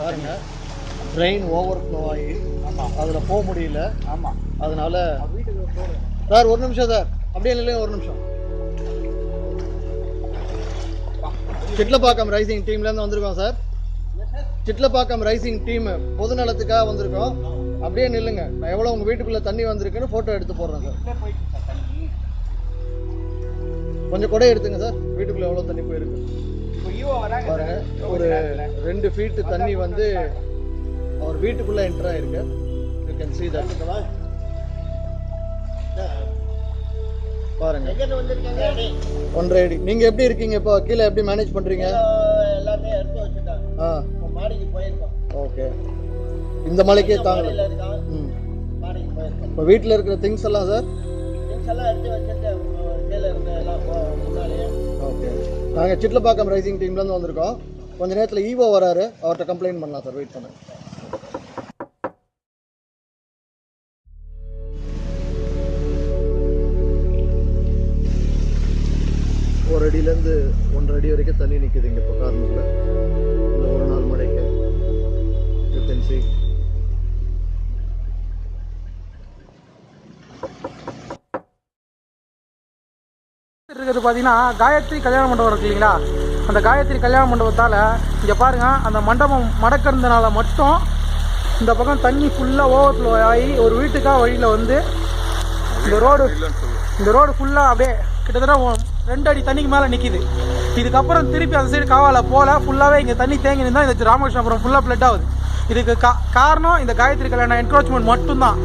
பாருங்க train over flow ஆகி அதில் போக முடியல. ஆமாம், அதனால சார் ஒரு நிமிஷம் சார், அப்படியே இல்லைங்க ஒரு நிமிஷம். சிட்லப்பாக்கம் ரைசிங் டீம்லேருந்து வந்திருக்கோம் சார். சிட்லப்பாக்கம் ரைசிங் டீம் பொதுநலத்துக்காக வந்திருக்கோம். அப்படியே நில்லுங்க, நான் எவ்வளோ உங்கள் வீட்டுக்குள்ளே தண்ணி வந்திருக்குன்னு ஃபோட்டோ எடுத்து போடுறேன் சார். கொஞ்சம் கூட எடுத்துங்க சார், வீட்டுக்குள்ளே எவ்வளோ தண்ணி போயிருக்கு பாருங்க. ஒரு 2 ஃபீட் தண்ணி வந்து அவர் வீட்டுக்குள்ளே என்டர் ஆயிருக்கு. You can see that. பாருங்க 1.5 அடி. நீங்க எப்படி இருக்கீங்க இப்போ? கீழே எப்படி மேனேஜ் பண்றீங்க? எல்லாத்தையும் எடுத்து வச்சுட்டேன், மாடிக்கு போயிருக்கோம். ஓகே, இந்த மலைக்கே தாங்கல. மாடிக்கு போயிருக்கோம். இப்போ வீட்டில் இருக்கிற திங்ஸ் எல்லாம் சார்? திங்ஸ் எல்லாம் எடுத்து வச்சுட்டு கீழே இருந்த எல்லாம் முன்னாலேயே. ஓகே, நாங்கள் சிட்லப்பாக்கம் ரைசிங் டீம்லேருந்து வந்திருக்கோம். கொஞ்ச நேரத்தில் ஈவோ வராரு, அவர்கிட்ட கம்ப்ளைண்ட் பண்ணலாம் சார். வெயிட் பண்ணுங்க. ஒரு அடியிலேருந்து 1.5 அடி வரைக்கும் தண்ணி நிற்குது இங்கே இப்போ காரணத்தில். இந்த ஒரு நாள் மழைக்கு யூ கேன் see. இருக்கிறது பார்த்தீங்கன்னா காயத்ரி கல்யாண மண்டபம் இருக்கு இல்லைங்களா? அந்த காயத்ரி கல்யாண மண்டபத்தால் இங்கே பாருங்கள், அந்த மண்டபம் மடக்கிறதுனால மட்டும் இந்த பக்கம் தண்ணி ஃபுல்லாக ஓவர்ஃப்ளோ ஆகி ஒரு வீட்டுக்காக வழியில் வந்து இந்த ரோடு ஃபுல்லாக அப்படியே கிட்டத்தட்ட 2 அடி தண்ணிக்கு மேலே நிற்கிது. இதுக்கப்புறம் திருப்பி அந்த சைடு காவால போல ஃபுல்லாகவே இங்கே தண்ணி தேங்கி நின்றால் இந்த ராமகிருஷ்ணபுரம் ஃபுல்லாக ஃப்ளட் ஆகுது. இதுக்கு காரணம் இந்த காயத்ரி கல்யாணம் என்க்ரோச்மெண்ட் மட்டும்தான்.